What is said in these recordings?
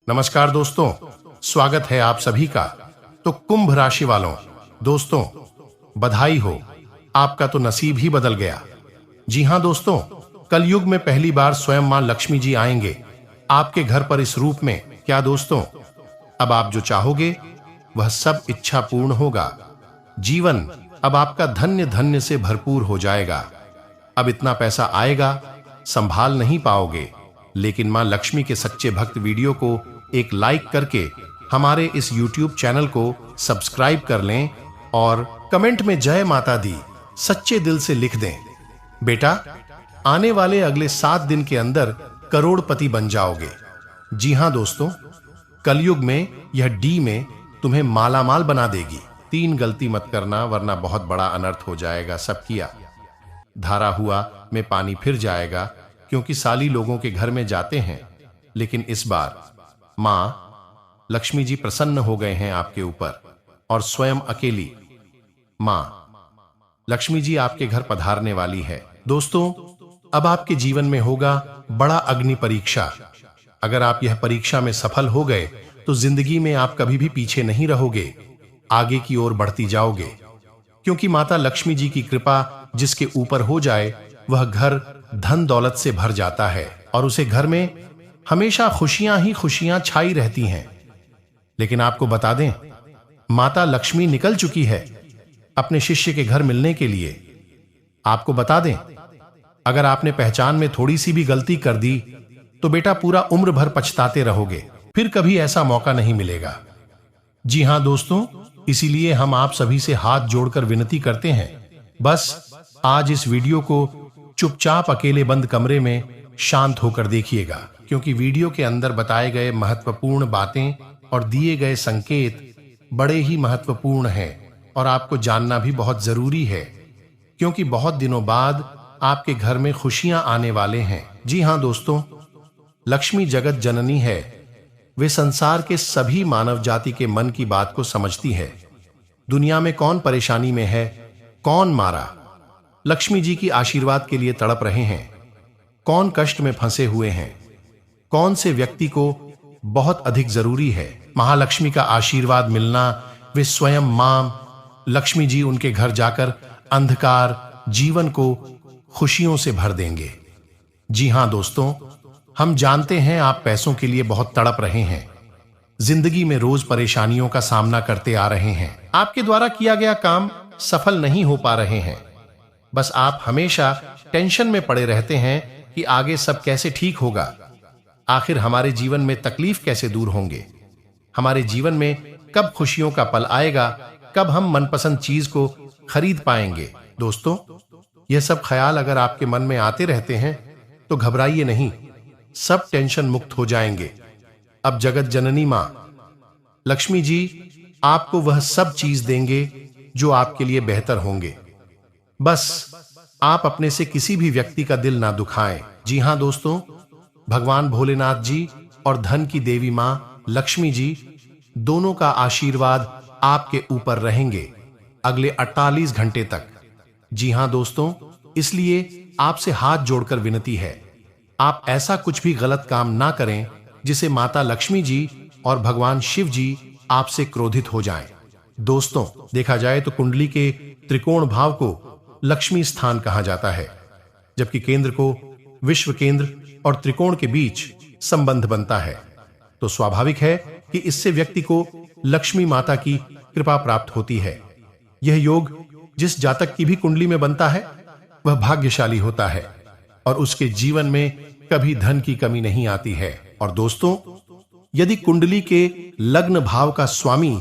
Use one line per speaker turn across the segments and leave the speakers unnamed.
नमस्कार दोस्तों, स्वागत है आप सभी का। तो कुंभ राशि वालों, दोस्तों बधाई हो, आपका तो नसीब ही बदल गया। जी हां दोस्तों, कलयुग में पहली बार स्वयं मां लक्ष्मी जी आएंगे आपके घर पर इस रूप में। क्या दोस्तों, अब आप जो चाहोगे वह सब इच्छा पूर्ण होगा। जीवन अब आपका धन्य धन्य से भरपूर हो जाएगा। अब इतना पैसा आएगा संभाल नहीं पाओगे, लेकिन मां लक्ष्मी के सच्चे भक्त वीडियो को एक लाइक करके हमारे इस YouTube चैनल को सब्सक्राइब कर लें और कमेंट में जय माता दी सच्चे दिल से लिख दें। बेटा, आने वाले अगले 7 दिन के अंदर करोड़पति बन जाओगे। जी हां दोस्तों, कलयुग में यह डी में तुम्हें मालामाल बना देगी। 3 गलती मत करना, वरना बहुत बड़ा अनर्थ हो जाएगा। सब किया धारा हुआ में पानी फिर जाएगा, क्योंकि साली लोगों के घर में जाते हैं। लेकिन इस बार मां लक्ष्मी जी प्रसन्न हो गए हैं आपके ऊपर, और स्वयं अकेली मां लक्ष्मी जी आपके घर पधारने वाली है। दोस्तों, अब आपके जीवन में होगा बड़ा अग्नि परीक्षा। अगर आप यह परीक्षा में सफल हो गए तो जिंदगी में आप कभी भी पीछे नहीं रहोगे, आगे की ओर बढ़ती जाओगे। क्योंकि माता लक्ष्मी जी की कृपा जिसके ऊपर हो जाए वह घर धन दौलत से भर जाता है, और उसे घर में हमेशा खुशियां ही खुशियां छाई रहती हैं। लेकिन आपको बता दें, माता लक्ष्मी निकल चुकी है अपने शिष्य के घर मिलने के लिए। आपको बता दें, अगर आपने पहचान में थोड़ी सी भी गलती कर दी तो बेटा पूरा उम्र भर पछताते रहोगे, फिर कभी ऐसा मौका नहीं मिलेगा। जी हां दोस्तों, इसीलिए हम आप सभी से हाथ जोड़कर विनती करते हैं, बस आज इस वीडियो को चुपचाप अकेले बंद कमरे में शांत होकर देखिएगा, क्योंकि वीडियो के अंदर बताए गए महत्वपूर्ण बातें और दिए गए संकेत बड़े ही महत्वपूर्ण हैं और आपको जानना भी बहुत जरूरी है, क्योंकि बहुत दिनों बाद आपके घर में खुशियां आने वाले हैं। जी हां दोस्तों, लक्ष्मी जगत जननी है। वे संसार के सभी मानव जाति के मन की बात को समझती है। दुनिया में कौन परेशानी में है, कौन मारा लक्ष्मी जी की आशीर्वाद के लिए तड़प रहे हैं, कौन कष्ट में फंसे हुए हैं, कौन से व्यक्ति को बहुत अधिक जरूरी है महालक्ष्मी का आशीर्वाद मिलना, वे स्वयं मां लक्ष्मी जी उनके घर जाकर अंधकार जीवन को खुशियों से भर देंगे। जी हां दोस्तों, हम जानते हैं आप पैसों के लिए बहुत तड़प रहे हैं, जिंदगी में रोज परेशानियों का सामना करते आ रहे हैं, आपके द्वारा किया गया काम सफल नहीं हो पा रहे हैं। बस आप हमेशा टेंशन में पड़े रहते हैं कि आगे सब कैसे ठीक होगा, आखिर हमारे जीवन में तकलीफ कैसे दूर होंगे, हमारे जीवन में कब खुशियों का पल आएगा, कब हम मनपसंद चीज को खरीद पाएंगे। दोस्तों, यह सब ख्याल अगर आपके मन में आते रहते हैं तो घबराइए नहीं, सब टेंशन मुक्त हो जाएंगे। अब जगत जननी मां लक्ष्मी जी आपको वह सब चीज देंगे जो आपके लिए बेहतर होंगे। बस आप अपने से किसी भी व्यक्ति का दिल ना दुखाएं। जी हां दोस्तों, भगवान भोलेनाथ जी और धन की देवी मां लक्ष्मी जी दोनों का आशीर्वाद आपके ऊपर रहेंगे अगले 48 घंटे तक। जी हां दोस्तों, इसलिए आपसे हाथ जोड़कर विनती है, आप ऐसा कुछ भी गलत काम ना करें जिसे माता लक्ष्मी जी और भगवान शिव जी आपसे क्रोधित हो जाएं। दोस्तों, देखा जाए तो कुंडली के त्रिकोण भाव को लक्ष्मी स्थान कहा जाता है, जबकि केंद्र को विश्व केंद्र और त्रिकोण के बीच संबंध बनता है। तो स्वाभाविक है कि इससे व्यक्ति को लक्ष्मी माता की कृपा प्राप्त होती है। यह योग जिस जातक की भी कुंडली में बनता है वह भाग्यशाली होता है और उसके जीवन में कभी धन की कमी नहीं आती है। और दोस्तों, यदि कुंडली के लग्न भाव का स्वामी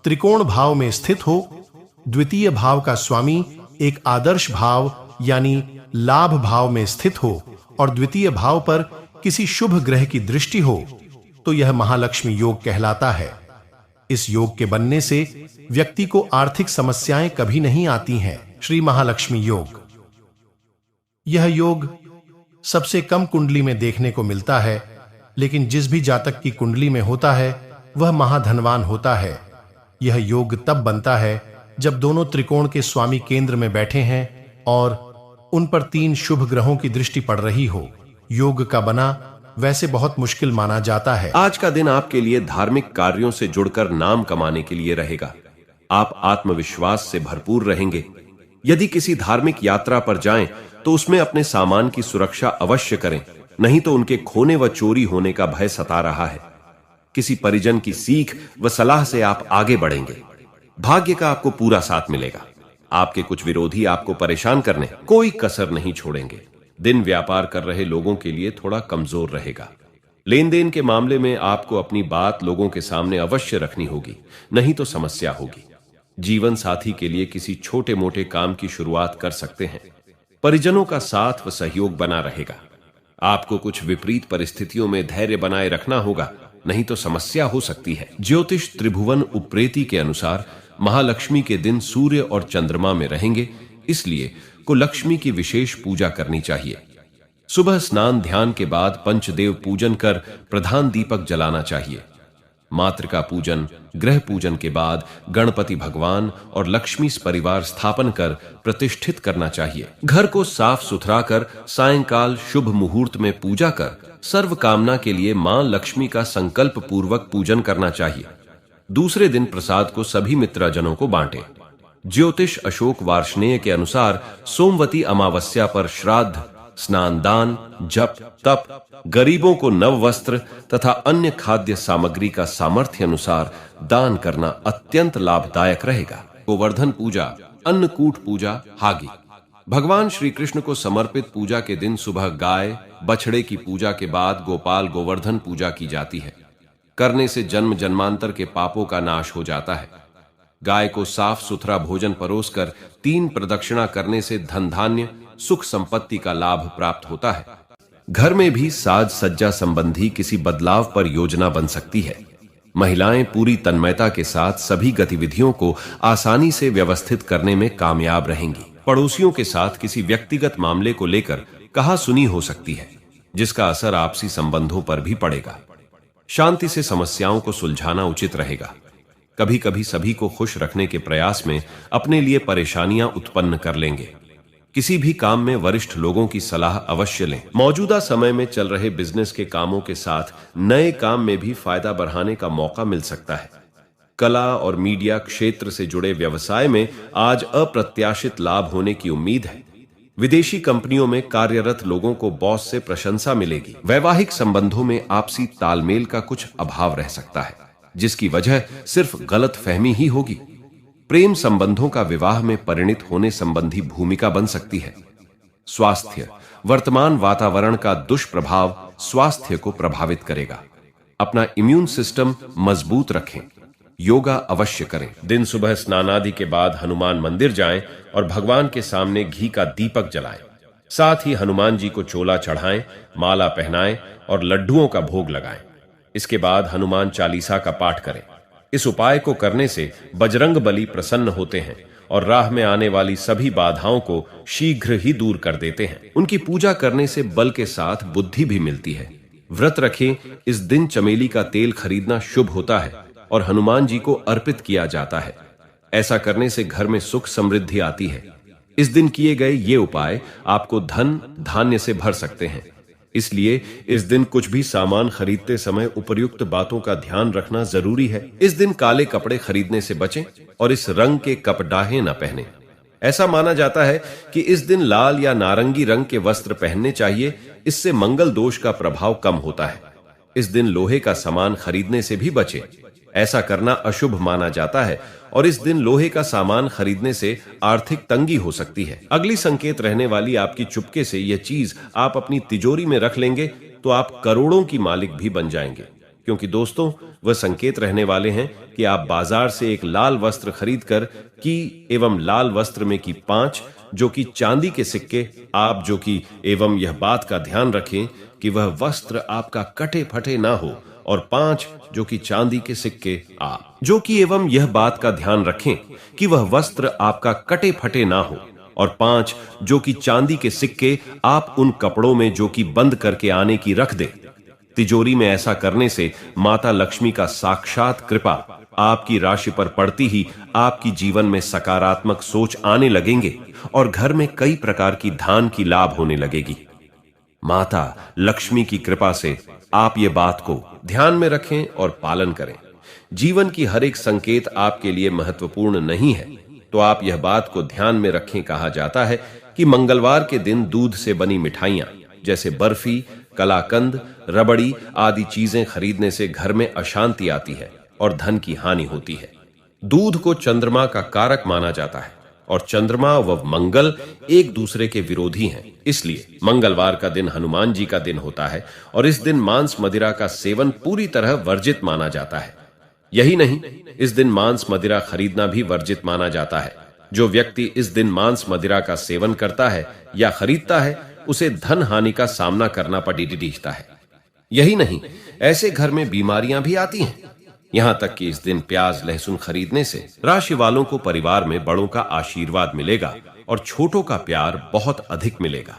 त्रिकोण भाव में स्थित हो, द्वितीय भाव का स्वामी एक आदर्श भाव यानी लाभ भाव में स्थित हो और द्वितीय भाव पर किसी शुभ ग्रह की दृष्टि हो, तो यह महालक्ष्मी योग कहलाता है। इस योग के बनने से व्यक्ति को आर्थिक समस्याएं कभी नहीं आती हैं। श्री महालक्ष्मी योग, यह योग सबसे कम कुंडली में देखने को मिलता है, लेकिन जिस भी जातक की कुंडली में होता है वह महाधनवान होता है। यह योग तब बनता है जब दोनों त्रिकोण के स्वामी केंद्र में बैठे हैं और उन पर 3 शुभ ग्रहों की दृष्टि पड़ रही हो। योग का बना वैसे बहुत मुश्किल माना जाता है।
आज का दिन आपके लिए धार्मिक कार्यों से जुड़कर नाम कमाने के लिए रहेगा। आप आत्मविश्वास से भरपूर रहेंगे। यदि किसी धार्मिक यात्रा पर जाएं तो उसमें अपने सामान की सुरक्षा अवश्य करें, नहीं तो उनके खोने व चोरी होने का भय सता रहा है। किसी परिजन की सीख व सलाह से आप आगे बढ़ेंगे। भाग्य का आपको पूरा साथ मिलेगा। आपके कुछ विरोधी आपको परेशान करने कोई कसर नहीं छोड़ेंगे। दिन व्यापार कर रहे लोगों के लिए थोड़ा कमजोर रहेगा। लेन देन के मामले में आपको अपनी बात लोगों के सामने अवश्य रखनी होगी, नहीं तो समस्या होगी। जीवन साथी के लिए किसी छोटे मोटे काम की शुरुआत कर सकते हैं। परिजनों का साथ व सहयोग बना रहेगा। आपको कुछ विपरीत परिस्थितियों में धैर्य बनाए रखना होगा, नहीं तो समस्या हो सकती है। ज्योतिष त्रिभुवन उप्रेती के अनुसार महालक्ष्मी के दिन सूर्य और चंद्रमा में रहेंगे, इसलिए को लक्ष्मी की विशेष पूजा करनी चाहिए। सुबह स्नान ध्यान के बाद पंचदेव पूजन कर प्रधान दीपक जलाना चाहिए। मातृका पूजन, ग्रह पूजन के बाद गणपति भगवान और लक्ष्मी परिवार स्थापन कर प्रतिष्ठित करना चाहिए। घर को साफ सुथरा कर सायंकाल शुभ मुहूर्त में पूजा कर सर्व कामना के लिए मां लक्ष्मी का संकल्प पूर्वक पूजन करना चाहिए। दूसरे दिन प्रसाद को सभी मित्रजनों को बांटें। ज्योतिष अशोक वार्ष्णेय के अनुसार सोमवती अमावस्या पर श्राद्ध, स्नान दान, जप तप, गरीबों को नव वस्त्र तथा अन्य खाद्य सामग्री का सामर्थ्य अनुसार दान करना अत्यंत लाभदायक रहेगा। गोवर्धन पूजा, अन्नकूट पूजा, हागी। भगवान श्री कृष्ण को समर्पित पूजा के दिन सुबह गाय बछड़े की पूजा के बाद गोपाल गोवर्धन पूजा की जाती है। करने से जन्म जन्मांतर के पापों का नाश हो जाता है। गाय को साफ सुथरा भोजन परोसकर 3 प्रदक्षिणा करने से धन धान्य सुख संपत्ति का लाभ प्राप्त होता है। घर में भी साज सज्जा संबंधी किसी बदलाव पर योजना बन सकती है। महिलाएं पूरी तन्मयता के साथ सभी गतिविधियों को आसानी से व्यवस्थित करने में कामयाब रहेंगी। पड़ोसियों के साथ किसी व्यक्तिगत मामले को लेकर कहा सुनी हो सकती है, जिसका असर आपसी संबंधों पर भी पड़ेगा। शांति से समस्याओं को सुलझाना उचित रहेगा। कभी कभी सभी को खुश रखने के प्रयास में अपने लिए परेशानियां उत्पन्न कर लेंगे। किसी भी काम में वरिष्ठ लोगों की सलाह अवश्य लें। मौजूदा समय में चल रहे बिजनेस के कामों के साथ नए काम में भी फायदा बढ़ाने का मौका मिल सकता है। कला और मीडिया क्षेत्र से जुड़े व्यवसाय में आज अप्रत्याशित लाभ होने की उम्मीद है। विदेशी कंपनियों में कार्यरत लोगों को बॉस से प्रशंसा मिलेगी। वैवाहिक संबंधों में आपसी तालमेल का कुछ अभाव रह सकता है, जिसकी वजह सिर्फ गलतफहमी ही होगी। प्रेम संबंधों का विवाह में परिणित होने संबंधी भूमिका बन सकती है। स्वास्थ्य, वर्तमान वातावरण का दुष्प्रभाव स्वास्थ्य को प्रभावित करेगा। अपना इम्यून सिस्टम मजबूत रखें। योगा अवश्य करें। दिन सुबह स्नानादि के बाद हनुमान मंदिर जाएं और भगवान के सामने घी का दीपक जलाएं। साथ ही हनुमान जी को चोला चढ़ाएं, माला पहनाएं और लड्डुओं का भोग लगाएं। इसके बाद हनुमान चालीसा का पाठ करें। इस उपाय को करने से बजरंग बली प्रसन्न होते हैं और राह में आने वाली सभी बाधाओं को शीघ्र ही दूर कर देते हैं। उनकी पूजा करने से बल के साथ बुद्धि भी मिलती है। व्रत रखें। इस दिन चमेली का तेल खरीदना शुभ होता है और हनुमान जी को अर्पित किया जाता है। ऐसा करने से घर में सुख समृद्धि आती है। इस दिन किए गए ये उपाय आपको धन धान्य से भर सकते हैं। इसलिए इस दिन कुछ भी सामान खरीदते समय उपर्युक्त बातों का ध्यान रखना जरूरी है। इस दिन काले कपड़े खरीदने से बचें और इस रंग के कपडाहे न पहनें। ऐसा माना जाता है कि इस दिन लाल या नारंगी रंग के वस्त्र पहनने चाहिए। इससे मंगल दोष का प्रभाव कम होता है। इस दिन लोहे का सामान खरीदने से भी बचें। ऐसा करना अशुभ माना जाता है और इस दिन लोहे का सामान खरीदने से आर्थिक तंगी हो सकती है। अगली संकेत रहने वाली आपकी चुपके से यह चीज आप अपनी तिजोरी में रख लेंगे तो आप करोड़ों की मालिक भी बन जाएंगे। क्योंकि दोस्तों, वह संकेत रहने वाले हैं कि आप बाजार से एक लाल वस्त्र खरीदकर की एवं लाल वस्त्र में की 5 जो कि चांदी के सिक्के आप जो कि एवं यह बात का ध्यान रखें कि वह वस्त्र आपका कटे फटे ना हो और 5 जो कि चांदी के सिक्के आप जो कि एवं यह बात का ध्यान रखें कि वह वस्त्र आपका कटे फटे ना हो और 5 जो कि चांदी के सिक्के आप उन कपड़ों में जो कि बंद करके आने की रख दे। तिजोरी में ऐसा करने से माता लक्ष्मी का साक्षात कृपा आपकी राशि पर पड़ती ही आपकी जीवन में सकारात्मक सोच आने लगेंगे और घर में कई प्रकार की धान की लाभ होने लगेगी। माता लक्ष्मी की कृपा से आप ये बात को ध्यान में रखें और पालन करें। जीवन की हर एक संकेत आपके लिए महत्वपूर्ण नहीं है, तो आप यह बात को ध्यान में रखें। कहा जाता है कि मंगलवार के दिन दूध से बनी मिठाइयां जैसे बर्फी, कलाकंद, रबड़ी आदि चीजें खरीदने से घर में अशांति आती है और धन की हानि होती है। दूध को चंद्रमा का कारक माना जाता है और चंद्रमा व मंगल एक दूसरे के विरोधी हैं। इसलिए मंगलवार का दिन हनुमान जी का दिन होता है और इस दिन मांस मदिरा का सेवन पूरी तरह वर्जित माना जाता है। यही नहीं, इस दिन मांस मदिरा खरीदना भी वर्जित माना जाता है। जो व्यक्ति इस दिन मांस मदिरा का सेवन करता है या खरीदता है, उसे धन हानि का सामना करना पड़ता है। यही नहीं, ऐसे घर में बीमारियां भी आती हैं। यहां तक कि इस दिन प्याज लहसुन खरीदने से राशि वालों को परिवार में बड़ों का आशीर्वाद मिलेगा और छोटों का प्यार बहुत अधिक मिलेगा।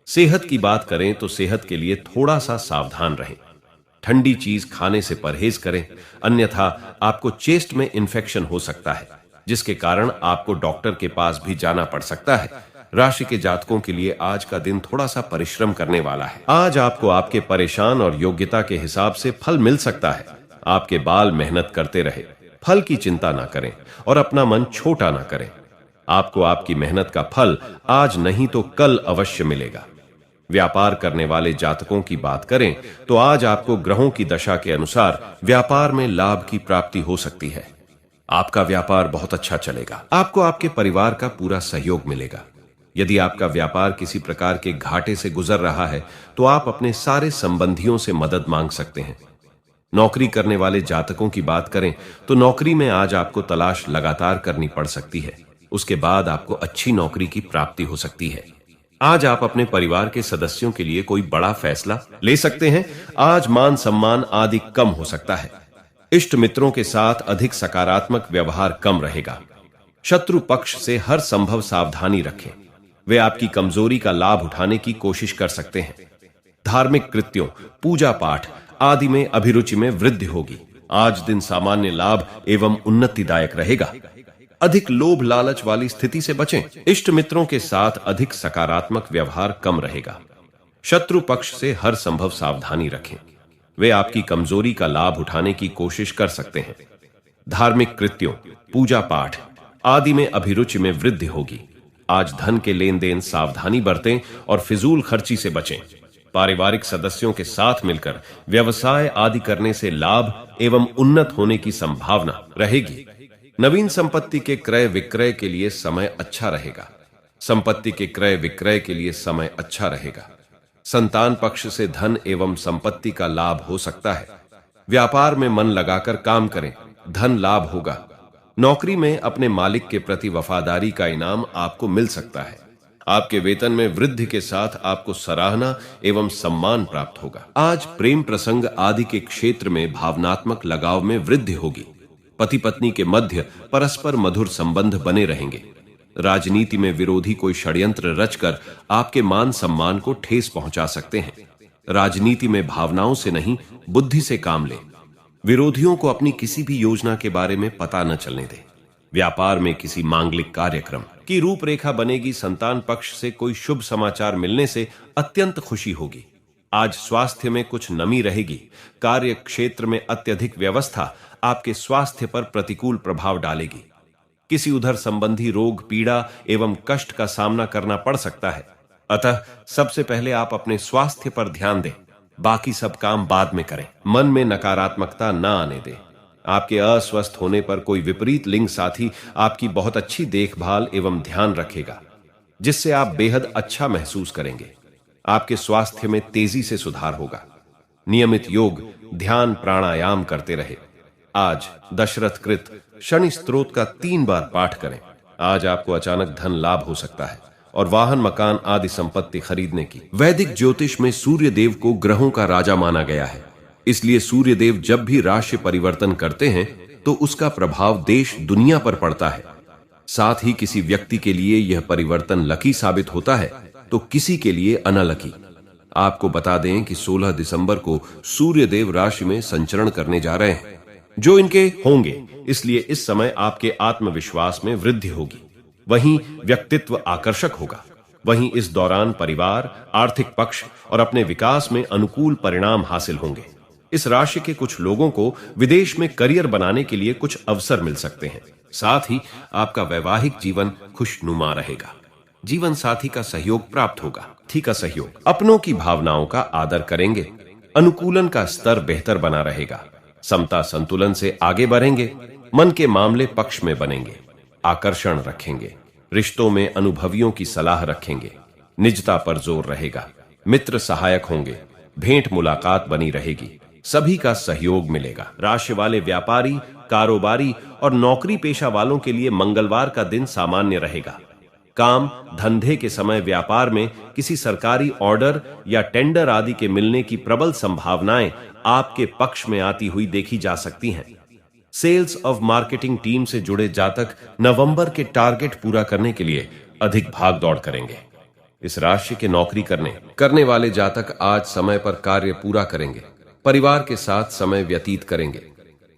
सेहत की बात करें तो सेहत के लिए थोड़ा सा सावधान रहें। ठंडी चीज खाने से परहेज करें, अन्यथा आपको चेस्ट में इन्फेक्शन हो सकता है, जिसके कारण आपको डॉक्टर के पास भी जाना पड़ सकता है। राशि के जातकों के लिए आज का दिन थोड़ा सा परिश्रम करने वाला है। आज आपको आपके परेशान और योग्यता के हिसाब से फल मिल सकता है। आपके बाल मेहनत करते रहे, फल की चिंता ना करें और अपना मन छोटा ना करें। आपको आपकी मेहनत का फल आज नहीं तो कल अवश्य मिलेगा। व्यापार करने वाले जातकों की बात करें तो आज आपको ग्रहों की दशा के अनुसार व्यापार में लाभ की प्राप्ति हो सकती है। आपका व्यापार बहुत अच्छा चलेगा। आपको आपके परिवार का पूरा सहयोग मिलेगा। यदि आपका व्यापार किसी प्रकार के घाटे से गुजर रहा है तो आप अपने सारे संबंधियों से मदद मांग सकते हैं। नौकरी करने वाले जातकों की बात करें तो नौकरी में आज आपको तलाश लगातार करनी पड़ सकती है। उसके बाद आपको अच्छी नौकरी की प्राप्ति हो सकती है। आज आप अपने परिवार के सदस्यों के लिए कोई बड़ा फैसला ले सकते हैं। आज मान सम्मान आदि कम हो सकता है। इष्ट मित्रों के साथ अधिक सकारात्मक व्यवहार कम रहेगा। शत्रु पक्ष से हर संभव सावधानी रखें। वे आपकी कमजोरी का लाभ उठाने की कोशिश कर सकते हैं। धार्मिक कृत्यों, पूजा पाठ आदि में अभिरुचि में वृद्धि होगी। आज दिन सामान्य लाभ एवं उन्नतिदायक रहेगा। अधिक लोभ लालच वाली स्थिति से बचें। इष्ट मित्रों के साथ अधिक सकारात्मक व्यवहार कम रहेगा। शत्रु पक्ष से हर संभव सावधानी रखें। वे आपकी कमजोरी का लाभ उठाने की कोशिश कर सकते हैं। धार्मिक कृत्यों, पूजा पाठ आदि में अभिरुचि में वृद्धि होगी। आज धन के लेन देन सावधानी बरतें और फिजूल खर्ची से बचें। पारिवारिक सदस्यों के साथ मिलकर व्यवसाय आदि करने से लाभ एवं उन्नत होने की संभावना रहेगी। नवीन संपत्ति के क्रय विक्रय के लिए समय अच्छा रहेगा। संपत्ति के क्रय विक्रय के लिए समय अच्छा रहेगा। संतान पक्ष से धन एवं संपत्ति का लाभ हो सकता है। व्यापार में मन लगाकर काम करें, धन लाभ होगा। नौकरी में अपने मालिक के प्रति वफादारी का इनाम आपको मिल सकता है। आपके वेतन में वृद्धि के साथ आपको सराहना एवं सम्मान प्राप्त होगा। आज प्रेम प्रसंग आदि के क्षेत्र में भावनात्मक लगाव में वृद्धि होगी। पति पत्नी के मध्य परस्पर मधुर संबंध बने रहेंगे। राजनीति में विरोधी कोई षड्यंत्र रचकर आपके मान सम्मान को ठेस पहुंचा सकते हैं। राजनीति में भावनाओं से नहीं, बुद्धि से काम लें। विरोधियों को अपनी किसी भी योजना के बारे में पता न चलने दें। व्यापार में किसी मांगलिक कार्यक्रम की रूपरेखा बनेगी। संतान पक्ष से कोई शुभ समाचार मिलने से अत्यंत खुशी होगी। आज स्वास्थ्य में कुछ नमी रहेगी। कार्य क्षेत्र में अत्यधिक व्यवस्था आपके स्वास्थ्य पर प्रतिकूल प्रभाव डालेगी। किसी उधर संबंधी रोग, पीड़ा एवं कष्ट का सामना करना पड़ सकता है। अतः सबसे पहले आप अपने स्वास्थ्य पर ध्यान दें, बाकी सब काम बाद में करें। मन में नकारात्मकता न आने दें। आपके अस्वस्थ होने पर कोई विपरीत लिंग साथी आपकी बहुत अच्छी देखभाल एवं ध्यान रखेगा, जिससे आप बेहद अच्छा महसूस करेंगे। आपके स्वास्थ्य में तेजी से सुधार होगा। नियमित योग, ध्यान, प्राणायाम करते रहे। आज दशरथ कृत शनि स्तोत्र का 3 बार पाठ करें। आज आपको अचानक धन लाभ हो सकता है और वाहन, मकान आदि संपत्ति खरीदने की। वैदिक ज्योतिष में सूर्य देव को ग्रहों का राजा माना गया है। इसलिए सूर्य देव जब भी राशि परिवर्तन करते हैं तो उसका प्रभाव देश दुनिया पर पड़ता है। साथ ही किसी व्यक्ति के लिए यह परिवर्तन लकी साबित होता है तो किसी के लिए अनलकी। आपको बता दें कि 16 दिसंबर को सूर्य देव राशि में संचरण करने जा रहे हैं, जो इनके होंगे। इसलिए इस समय आपके आत्मविश्वास में वृद्धि होगी। वहीं व्यक्तित्व आकर्षक होगा। वहीं इस दौरान परिवार, आर्थिक पक्ष और अपने विकास में अनुकूल परिणाम हासिल होंगे। इस राशि के कुछ लोगों को विदेश में करियर बनाने के लिए कुछ अवसर मिल सकते हैं। साथ ही आपका वैवाहिक जीवन खुशनुमा रहेगा। जीवन साथी का सहयोग प्राप्त होगा। साथी का सहयोग, अपनों की भावनाओं का आदर करेंगे। अनुकूलन का स्तर बेहतर बना रहेगा। समता संतुलन से आगे बढ़ेंगे। मन के मामले पक्ष में बनेंगे। आकर्षण रखेंगे। रिश्तों में अनुभवियों की सलाह रखेंगे। निजता पर जोर रहेगा। मित्र सहायक होंगे। भेंट मुलाकात बनी रहेगी। सभी का सहयोग मिलेगा। राशि वाले व्यापारी, कारोबारी और नौकरी पेशा वालों के लिए मंगलवार का दिन सामान्य रहेगा। काम धंधे के समय व्यापार में किसी सरकारी ऑर्डर या टेंडर आदि के मिलने की प्रबल संभावनाएं आपके पक्ष में आती हुई देखी जा सकती हैं। सेल्स और मार्केटिंग टीम से जुड़े जातक नवंबर के टारगेट पूरा करने के लिए अधिक भाग दौड़ करेंगे। इस राशि के नौकरी करने वाले जातक आज समय पर कार्य पूरा करेंगे। परिवार के साथ समय व्यतीत करेंगे।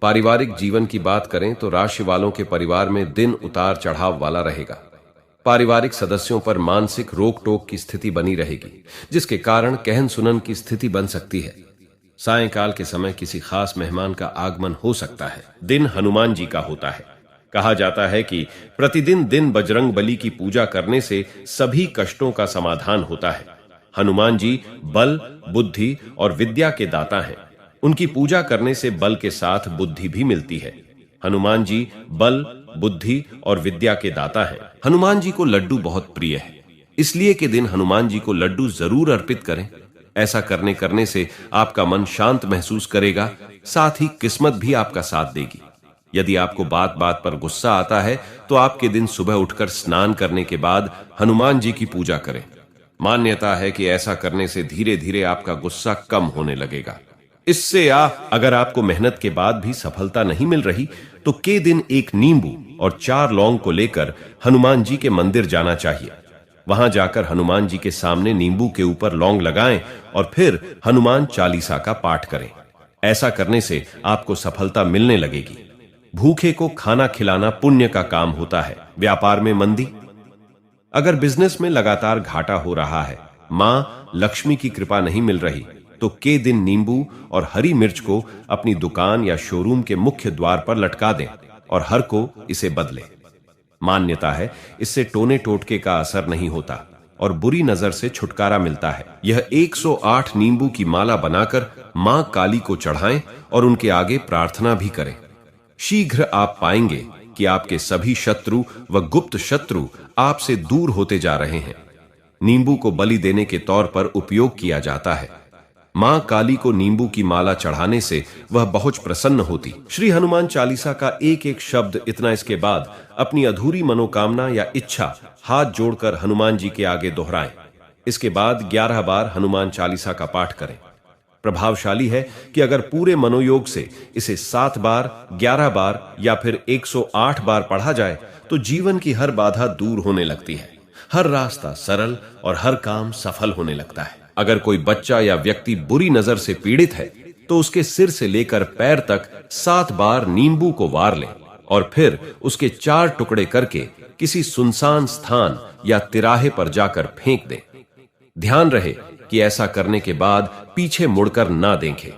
पारिवारिक जीवन की बात करें तो राशि वालों के परिवार में दिन उतार चढ़ाव वाला रहेगा। पारिवारिक सदस्यों पर मानसिक रोक टोक की स्थिति बनी रहेगी, जिसके कारण कहन सुनन की स्थिति बन सकती है। सायंकाल के समय किसी खास मेहमान का आगमन हो सकता है। दिन हनुमान जी का होता है। कहा जाता है कि प्रतिदिन दिन बजरंग बली की पूजा करने से सभी कष्टों का समाधान होता है। हनुमान जी बल, बुद्धि और विद्या के दाता हैं। उनकी पूजा करने से बल के साथ बुद्धि भी मिलती है। हनुमान जी बल, बुद्धि और विद्या के दाता हैं। हनुमान जी को लड्डू बहुत प्रिय है, इसलिए के दिन हनुमान जी को लड्डू जरूर अर्पित करें। ऐसा करने से आपका मन शांत महसूस करेगा, साथ ही किस्मत भी आपका साथ देगी। यदि आपको बात बात पर गुस्सा आता है तो आपके दिन सुबह उठकर स्नान करने के बाद हनुमान जी की पूजा करें। मान्यता है कि ऐसा करने से धीरे धीरे आपका गुस्सा कम होने लगेगा। इससे अगर आपको मेहनत के बाद भी सफलता नहीं मिल रही तो के दिन एक नींबू और 4 लौंग को लेकर हनुमान जी के मंदिर जाना चाहिए। वहां जाकर हनुमान जी के सामने नींबू के ऊपर लौंग लगाएं और फिर हनुमान चालीसा का पाठ करें। ऐसा करने से आपको सफलता मिलने लगेगी। भूखे को खाना खिलाना पुण्य का काम होता है। व्यापार में मंदी, अगर बिजनेस में लगातार घाटा हो रहा है, मां लक्ष्मी की कृपा नहीं मिल रही, तो के दिन नींबू और हरी मिर्च को अपनी दुकान या शोरूम के मुख्य द्वार पर लटका दें और हर को इसे बदले। मान्यता है इससे टोने टोटके का असर नहीं होता और बुरी नजर से छुटकारा मिलता है। यह 108 नींबू की माला बनाकर मां काली को चढ़ाएं और उनके आगे प्रार्थना भी करें। शीघ्र आप पाएंगे कि आपके सभी शत्रु व गुप्त शत्रु आपसे दूर होते जा रहे हैं। नींबू को बलि देने के तौर पर उपयोग किया जाता है। मां काली को नींबू की माला चढ़ाने से वह बहुत प्रसन्न होती। श्री हनुमान चालीसा का एक एक शब्द इतना इसके बाद अपनी अधूरी मनोकामना या इच्छा हाथ जोड़कर हनुमान जी के आगे दोहराएं। इसके बाद 11 बार हनुमान चालीसा का पाठ करें। प्रभावशाली है कि अगर पूरे मनोयोग से इसे 7 बार, 11 बार या फिर 108 बार पढ़ा जाए तो जीवन की हर बाधा दूर होने लगती है। हर रास्ता सरल और हर काम सफल होने लगता है। अगर कोई बच्चा या व्यक्ति बुरी नजर से पीड़ित है तो उसके सिर से लेकर पैर तक 7 बार नींबू को वार लें और फिर उसके 4 टुकड़े करके किसी सुनसान स्थान या तिराहे पर जाकर फेंक दें। ध्यान रहे कि ऐसा करने के बाद पीछे मुड़कर ना देखें।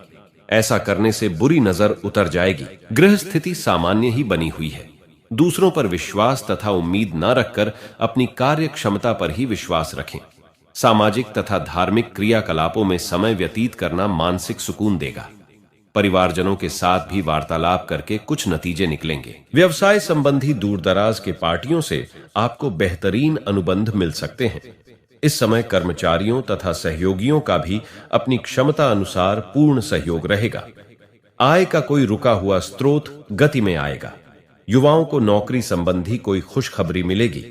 ऐसा करने से बुरी नजर उतर जाएगी। गृह स्थिति सामान्य ही बनी हुई है। दूसरों पर विश्वास तथा उम्मीद न रखकर अपनी कार्य क्षमता पर ही विश्वास रखें। सामाजिक तथा धार्मिक क्रियाकलापों में समय व्यतीत करना मानसिक सुकून देगा। परिवारजनों के साथ भी वार्तालाप करके कुछ नतीजे निकलेंगे। व्यवसाय संबंधी दूरदराज के पार्टियों से आपको बेहतरीन अनुबंध मिल सकते हैं। इस समय कर्मचारियों तथा सहयोगियों का भी अपनी क्षमता अनुसार पूर्ण सहयोग रहेगा। आय का कोई रुका हुआ स्रोत गति में आएगा। युवाओं को नौकरी संबंधी कोई खुशखबरी मिलेगी।